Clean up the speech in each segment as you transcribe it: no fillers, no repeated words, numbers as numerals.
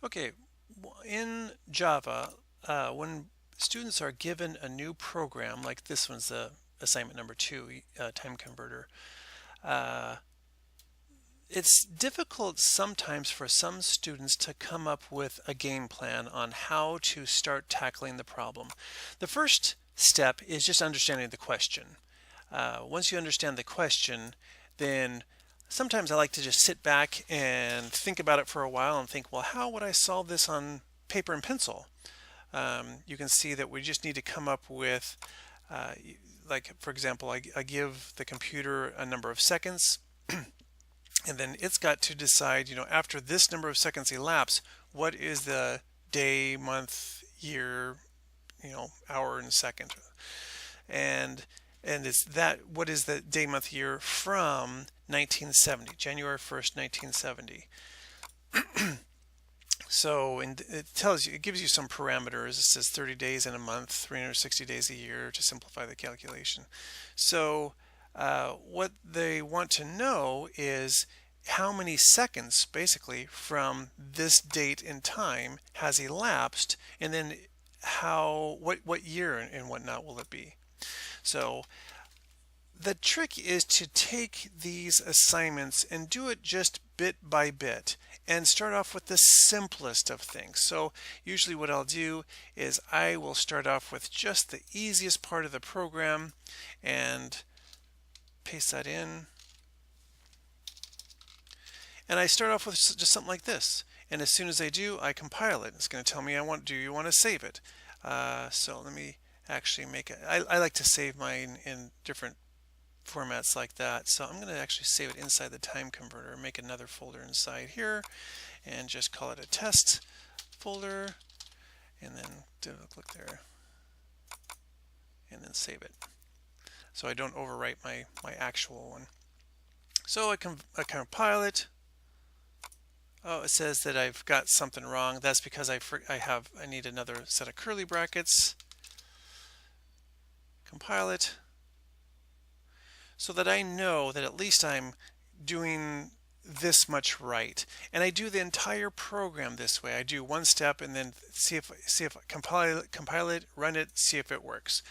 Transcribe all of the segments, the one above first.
Okay, in Java, when students are given a new program, like this one's assignment number 2, time converter, uh, it's difficult sometimes for some students to come up with a game plan on how to start tackling the problem. The first step is just understanding the question. Once you understand the question, then sometimes I like to just sit back and think about it for a while and think, well, how would I solve this on paper and pencil? You can see that we just need to come up with, uh, like, for example, I give the computer a number of seconds, and then it's got to decide, after this number of seconds elapse, what is the day, month, year, hour, and second. And it's that what is the day, month, year from 1970, January 1st, 1970. So, and it gives you some parameters. It says 30 days in a month, 360 days a year to simplify the calculation. So what they want to know is how many seconds basically from this date in time has elapsed, and then what year and whatnot will it be. So the trick is to take these assignments and do it just bit by bit and start off with the simplest of things. So usually what I'll do is I will start off with just the easiest part of the program and paste that in. And I start off with just something like this. And as soon as I do, I compile it. It's going to tell me do you want to save it? So let me actually make it. I like to save mine in different formats like that. So I'm going to actually save it inside the time converter, make another folder inside here, and just call it a test folder, and then click there, and then save it. So I don't overwrite my actual one. So I compile it. Oh, it says that I've got something wrong. That's because I need another set of curly brackets. Compile it, so that I know that at least I'm doing this much right. And I do the entire program this way. I do one step and then see if I compile it, run it, see if it works.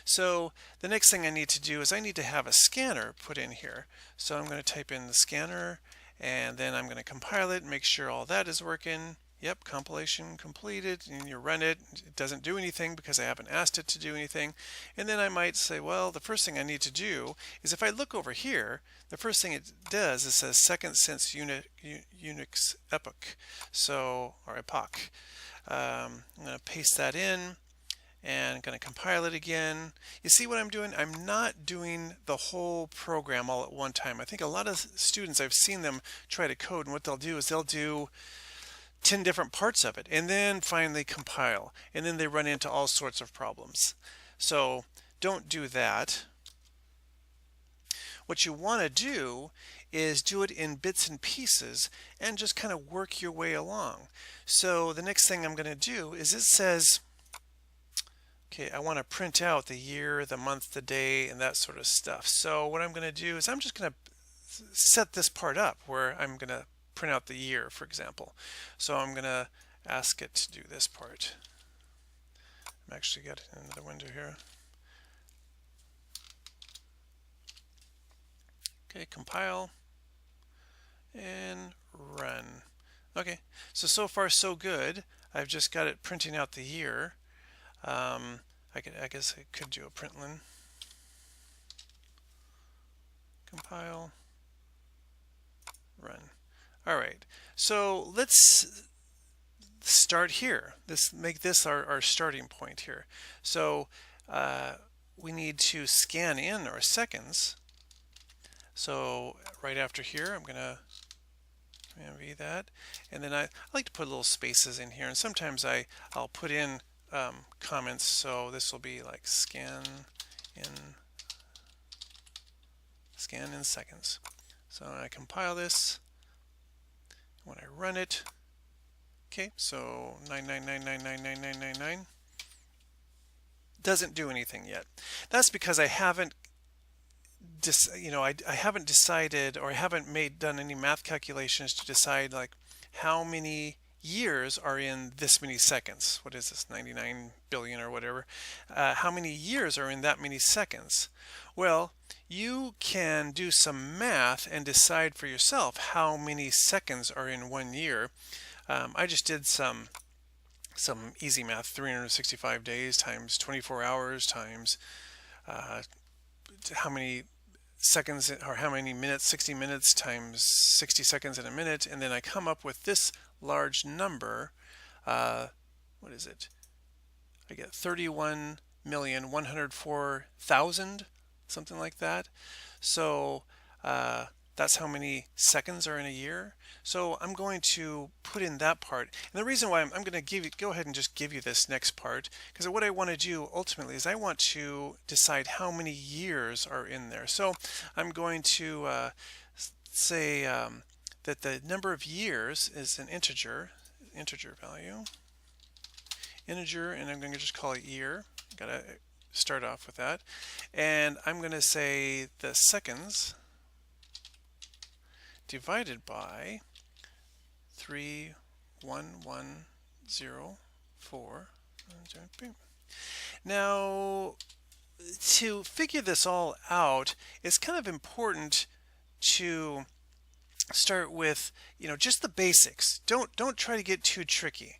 So the next thing I need to do is I need to have a scanner put in here. So I'm going to type in the scanner, and then I'm going to compile it, make sure all that is working. Yep, compilation completed, and you run it. It doesn't do anything because I haven't asked it to do anything. And then I might say, well, the first thing I need to do is if I look over here, the first thing it does is says second since Unix epoch, or epoch. I'm going to paste that in and I'm going to compile it again. You see what I'm doing? I'm not doing the whole program all at one time. I think a lot of students, I've seen them try to code, and what they'll do is they'll do 10 different parts of it and then finally compile, and then they run into all sorts of problems. So don't do that. What you want to do is do it in bits and pieces and just kind of work your way along. So the next thing I'm going to do is it says, okay, I want to print out the year, the month, the day, and that sort of stuff. So what I'm going to do is I'm just going to set this part up where I'm going to print out the year, for example. So I'm going to ask it to do this part. I'm actually got another window here. Okay, compile and run. Okay, so far so good. I've just got it printing out the year. I guess I could do a println. Compile, run. All right, so let's start here. Make this our starting point here. So we need to scan in our seconds. So right after here, I'm gonna envy that, and then I like to put little spaces in here, and sometimes I'll put in comments. So this will be like scan in seconds. So I compile this. When I run it, okay, so 999999999 doesn't do anything yet. That's because I haven't I haven't decided, or I haven't done any math calculations to decide like how many years are in this many seconds. What is this, 99 billion or whatever? How many years are in that many seconds? Well, you can do some math and decide for yourself how many seconds are in 1 year. I just did some easy math. 365 days times 24 hours times uh, how many seconds or how many minutes, 60 minutes times 60 seconds in a minute, and then I come up with this large number. What is it? I get 31,104,000, something like that. So that's how many seconds are in a year. So I'm going to put in that part. And the reason why I'm going to go ahead and just give you this next part, because what I want to do ultimately is I want to decide how many years are in there. So I'm going to say that the number of years is an integer value, and I'm going to just call it year. Gotta start off with that. And I'm going to say the seconds divided by 31104. Now, to figure this all out, it's kind of important to start with, just the basics. Don't try to get too tricky.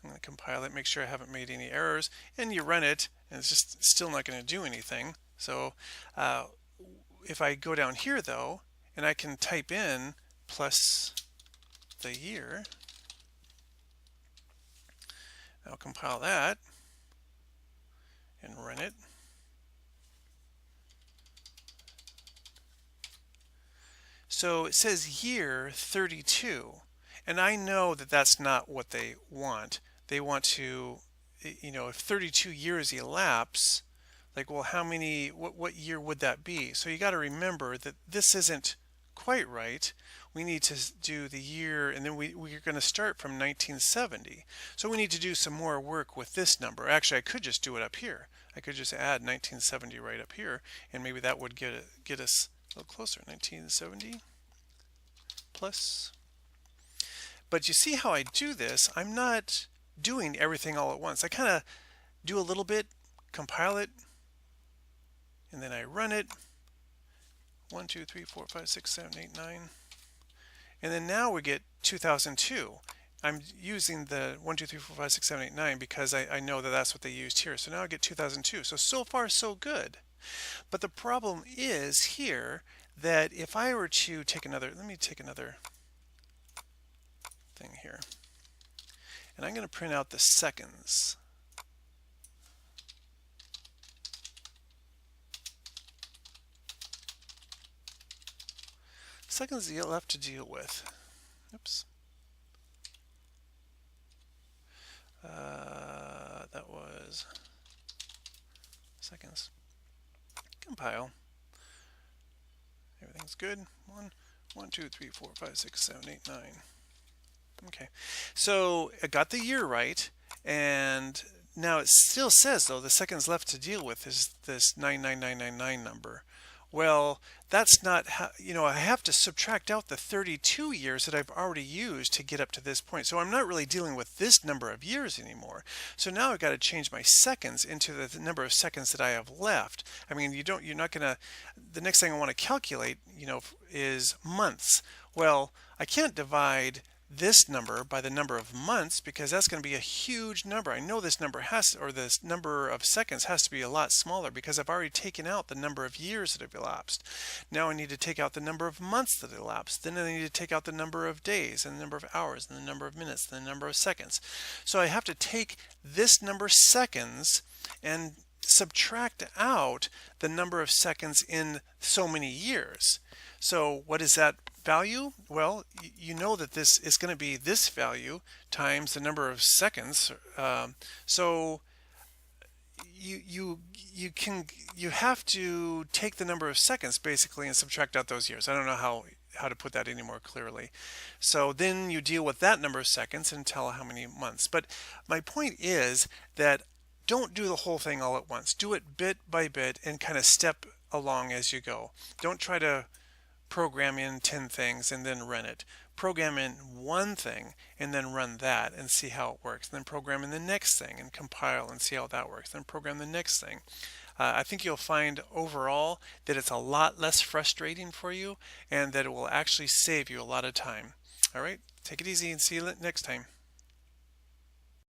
I'm going to compile it, make sure I haven't made any errors, and you run it, and it's just still not going to do anything. So if I go down here though, and I can type in plus the year, I'll compile that and run it. So it says year 32, and I know that that's not what they want. They want to, if 32 years elapse, like, well, what year would that be? So you got to remember that this isn't quite right. We need to do the year, and then we're going to start from 1970. So we need to do some more work with this number. Actually, I could just do it up here. I could just add 1970 right up here, and maybe that would get us a little closer. 1970 plus. But you see how I do this? I'm not doing everything all at once. I kind of do a little bit, compile it, and then I run it. 1, 2, 3, 4, 5, 6, 7, 8, 9. And then now we get 2002. I'm using the 1, 2, 3, 4, 5, 6, 7, 8, 9 because I know that that's what they used here. So now I get 2002. So far so good. But the problem is here that if I were to take another, let me take another thing here. And I'm going to print out the seconds. Seconds you'll have to deal with. Oops. That was seconds. Compile. Everything's good. 1, 2, 3, 4, 5, 6, 7, 8, 9. Okay, so I got the year right, and now it still says though the seconds left to deal with is this 99999 number. Well, that's not how, I have to subtract out the 32 years that I've already used to get up to this point. So I'm not really dealing with this number of years anymore. So now I've got to change my seconds into the number of seconds that I have left. I mean, you're not going to, the next thing I want to calculate, is months. Well, I can't divide this number by the number of months because that's going to be a huge number. I know this number this number of seconds has to be a lot smaller because I've already taken out the number of years that have elapsed. Now I need to take out the number of months that elapsed. Then I need to take out the number of days and the number of hours and the number of minutes and the number of seconds. So I have to take this number seconds and subtract out the number of seconds in so many years. So what is that value? Well, you know that this is going to be this value times the number of seconds. So you have to take the number of seconds basically and subtract out those years. I don't know how to put that any more clearly. So then you deal with that number of seconds and tell how many months. But my point is that don't do the whole thing all at once. Do it bit by bit and kind of step along as you go. Don't try to program in 10 things and then run it. program in one thing and then run that and see how it works. And then program in the next thing and compile and see how that works. Then program the next thing. I think you'll find overall that it's a lot less frustrating for you and that it will actually save you a lot of time. All right, take it easy and see you next time.